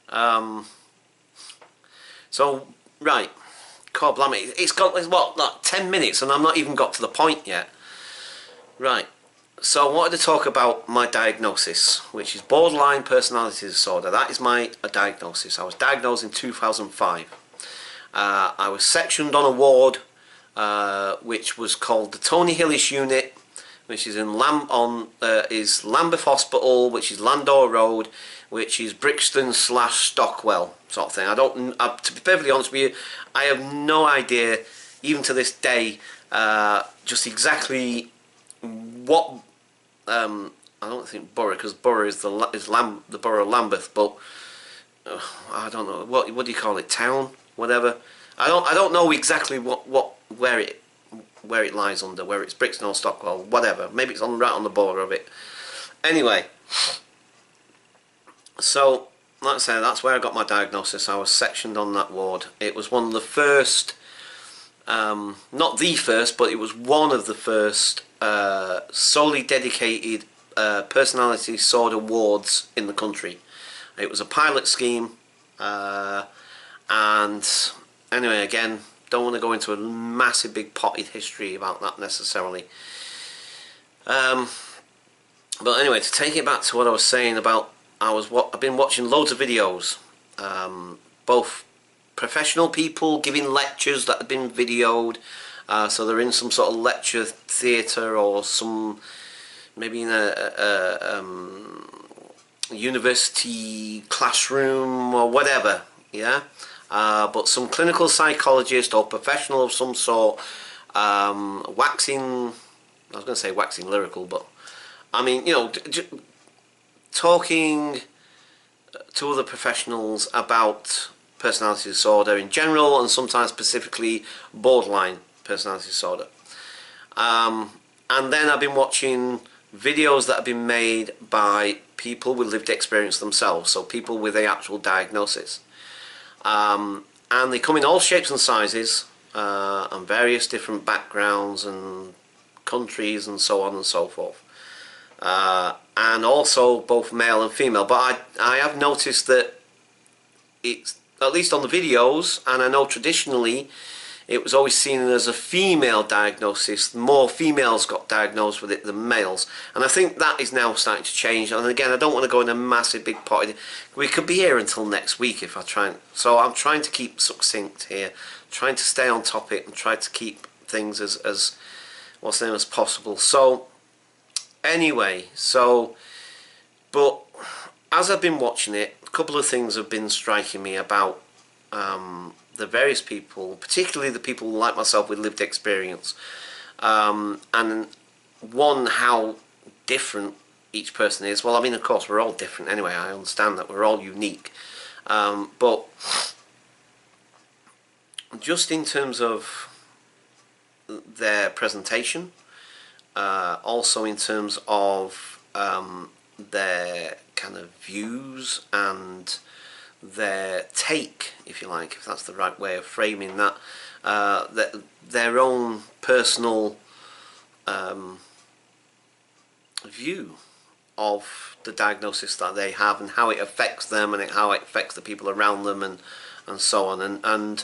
Um, so, right, God blimey, it's got, what, like 10 minutes and I'm not even got to the point yet. Right, so I wanted to talk about my diagnosis, which is borderline personality disorder. That is my diagnosis. I was diagnosed in 2005. I was sectioned on a ward which was called the Tony Hillis Unit, which is in is Lambeth Hospital, which is Landor Road, which is Brixton / Stockwell sort of thing. I don't, to be perfectly honest with you, I have no idea, even to this day, just exactly what. I don't think borough, because borough is the borough of Lambeth, but I don't know what do you call it, town, whatever. I don't know exactly where it lies under, where it's Brixton or Stockwell, whatever. Maybe it's right on the border of it. Anyway, so like I say, that's where I got my diagnosis. I was sectioned on that ward. It was one of the first, not the first, but it was one of the first solely dedicated personality disorder wards in the country. It was a pilot scheme, and anyway, again, don't want to go into a massive big potted history about that necessarily. But anyway, to take it back to what I was saying about, I've been watching loads of videos, both professional people giving lectures that have been videoed, so they're in some sort of lecture theatre or some, maybe in a university classroom or whatever, yeah. But some clinical psychologist or professional of some sort, waxing, I was going to say waxing lyrical, but I mean, you know, talking to other professionals about personality disorder in general, and sometimes specifically borderline personality disorder. And then I've been watching videos that have been made by people with lived experience themselves, so people with the actual diagnosis. And they come in all shapes and sizes, and various different backgrounds and countries and so on and so forth. And also both male and female. But I have noticed that it's, at least on the videos, and I know traditionally it was always seen as a female diagnosis. More females got diagnosed with it than males, and I think that is now starting to change. And again, I don't want to go in a massive big pot. We could be here until next week if I try. So I'm trying to keep succinct here, trying to stay on topic and try to keep things as what's the name as possible. So anyway, but as I've been watching it, a couple of things have been striking me about the various people, particularly the people like myself with lived experience, and one, how different each person is. Well, I mean, of course, we're all different anyway. I understand that we're all unique, but just in terms of their presentation, also in terms of their kind of views and their take, if you like, if that's the right way of framing that, their own personal view of the diagnosis that they have and how it affects them and how it affects the people around them and so on. And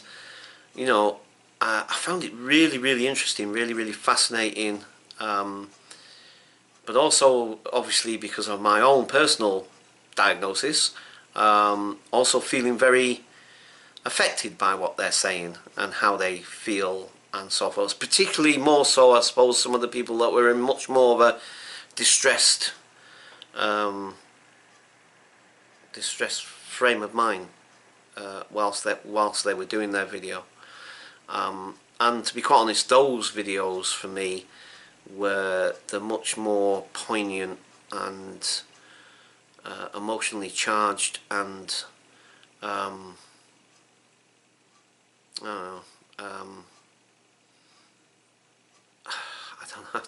you know, I found it really interesting, really fascinating, but also obviously because of my own personal diagnosis, also feeling very affected by what they're saying and how they feel and so forth. Particularly more so, I suppose, some of the people that were in much more of a distressed frame of mind whilst they were doing their video. And to be quite honest, those videos for me were the much more poignant and emotionally charged and I don't know, I don't know.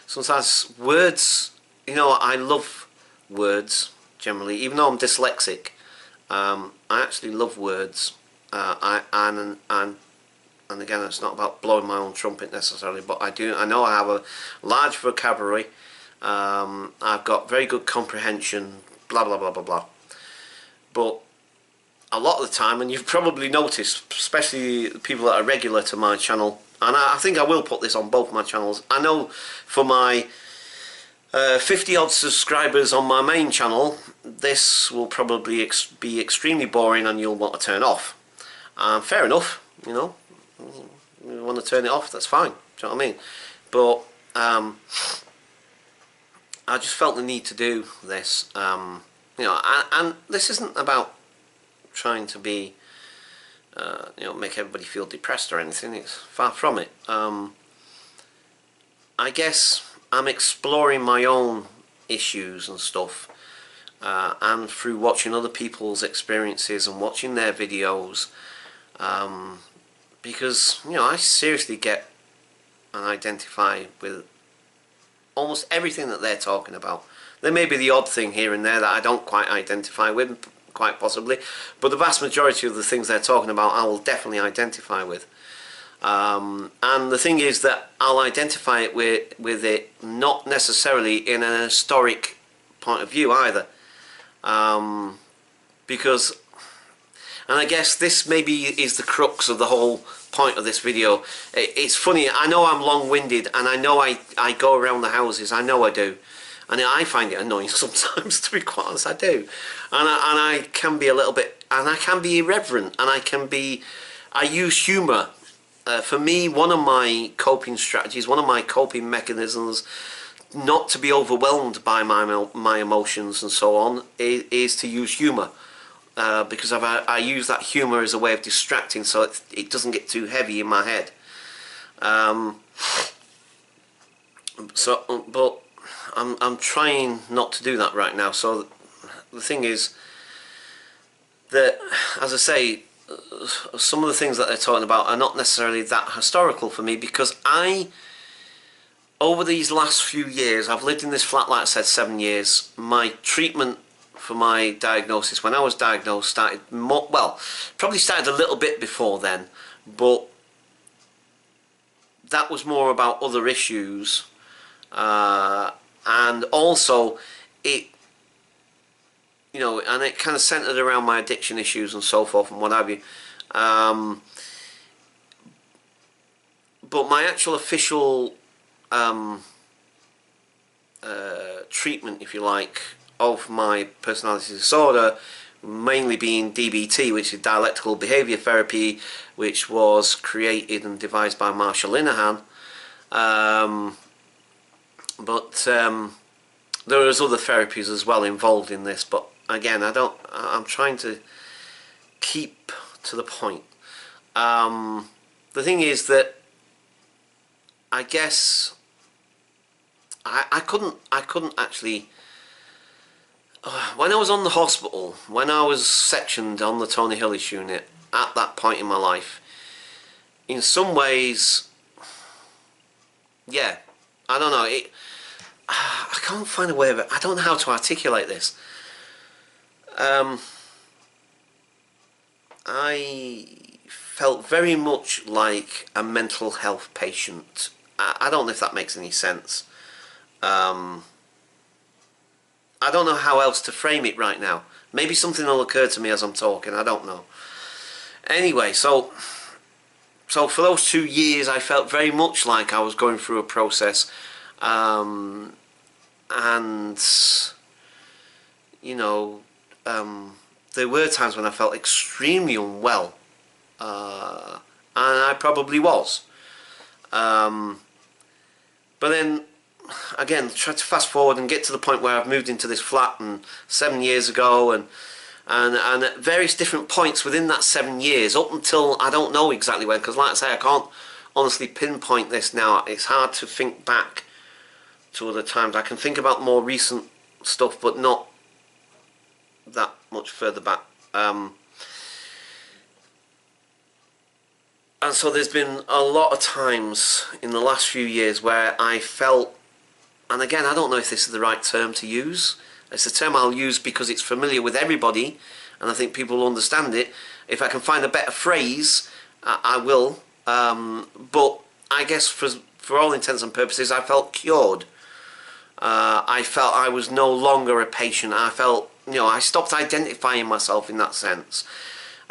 Sometimes words, you know, I love words generally, even though I'm dyslexic. I actually love words, and again, it's not about blowing my own trumpet necessarily, but I know I have a large vocabulary. I've got very good comprehension, blah blah blah blah blah. But a lot of the time, and you've probably noticed, especially people that are regular to my channel, and I think I will put this on both my channels. I know for my 50 odd subscribers on my main channel, this will probably be extremely boring and you'll want to turn off. Fair enough, you know, you want to turn it off, that's fine, do you know what I mean? But I just felt the need to do this, you know, and this isn't about trying to be, you know, make everybody feel depressed or anything. It's far from it. I guess I'm exploring my own issues and stuff, and through watching other people's experiences and watching their videos, because, you know, I seriously get and identify with almost everything that they're talking about. There may be the odd thing here and there that I don't quite identify with, quite possibly, but the vast majority of the things they're talking about I will definitely identify with. And the thing is that I'll identify it with it not necessarily in an historic point of view either, because, and I guess this maybe is the crux of the whole point of this video. It's funny, I know I'm long-winded, and I know I go around the houses, I know I do, and I find it annoying sometimes, to be quite honest, I do, and I can be a little bit, and I can be irreverent, and I use humour. For me, one of my coping strategies, one of my coping mechanisms, not to be overwhelmed by my emotions and so on, is to use humour. Because I use that humour as a way of distracting, so it doesn't get too heavy in my head. But I'm trying not to do that right now. So the thing is that, as I say, some of the things that they're talking about are not necessarily that historical for me, because over these last few years, I've lived in this flat, like I said, 7 years. My treatment for my diagnosis, when I was diagnosed, started probably started a little bit before then, but that was more about other issues, and also it, you know, and it kind of centered around my addiction issues and so forth and what have you. But my actual official treatment, if you like, of my personality disorder, mainly being DBT, which is dialectical behaviour therapy, which was created and devised by Marshall Linehan. But there is other therapies as well involved in this, but again, I'm trying to keep to the point. The thing is that I guess I couldn't actually, when I was on the hospital, when I was sectioned on the Tony Hillis unit at that point in my life, in some ways, yeah, I don't know, I can't find a way of it. I don't know how to articulate this. I felt very much like a mental health patient. I don't know if that makes any sense. I don't know how else to frame it right now. Maybe something will occur to me as I'm talking, I don't know. Anyway, so for those 2 years I felt very much like I was going through a process, and, you know, there were times when I felt extremely unwell, and I probably was. But then, again, try to fast forward and get to the point where I've moved into this flat, and 7 years ago, and at various different points within that 7 years, up until I don't know exactly when, because like I say, I can't honestly pinpoint this now. It's hard to think back to other times. I can think about more recent stuff, but not that much further back. And so there's been a lot of times in the last few years where I felt, and again, I don't know if this is the right term to use. It's a term I'll use because it's familiar with everybody, and I think people will understand it. If I can find a better phrase, I will. But I guess for all intents and purposes, I felt cured. I felt I was no longer a patient. I felt, you know, I stopped identifying myself in that sense.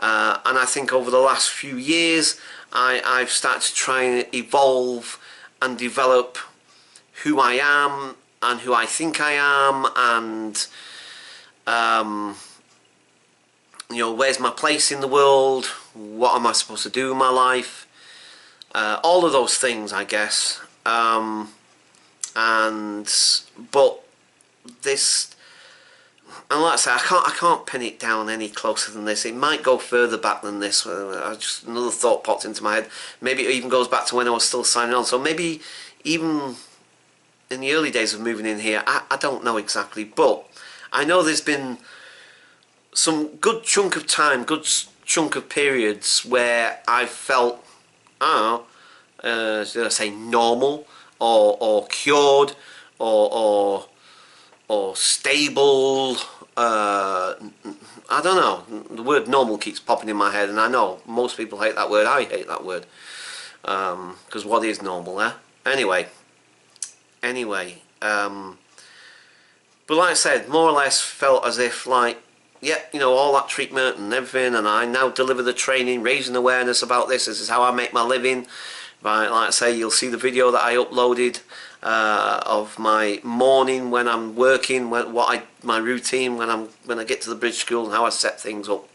And I think over the last few years I've started to try and evolve and develop who I am and who I think I am, and you know, where's my place in the world, what am I supposed to do in my life, all of those things, I guess. But this, and like I say, I can't pin it down any closer than this. It might go further back than this. Just another thought popped into my head. Maybe it even goes back to when I was still signing on. So maybe even in the early days of moving in here, I don't know exactly, but I know there's been some good chunk of time, good chunk of periods where I felt, I don't know, should I say normal, or cured, or stable. I don't know. The word normal keeps popping in my head, and I know most people hate that word. I hate that word, because what is normal, eh? Anyway, but like I said, more or less felt as if, like, yeah, you know, all that treatment and everything, and I now deliver the training, raising awareness about this. This is how I make my living. Right, like I say, you'll see the video that I uploaded of my morning when I'm working, my routine when I get to the bridge school, and how I set things up.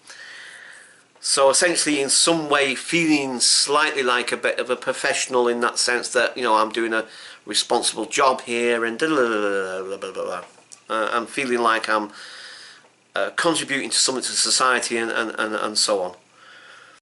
So essentially, in some way, feeling slightly like a bit of a professional in that sense that, you know, I'm doing a responsible job here, and I'm feeling like I'm contributing to something to society, and so on.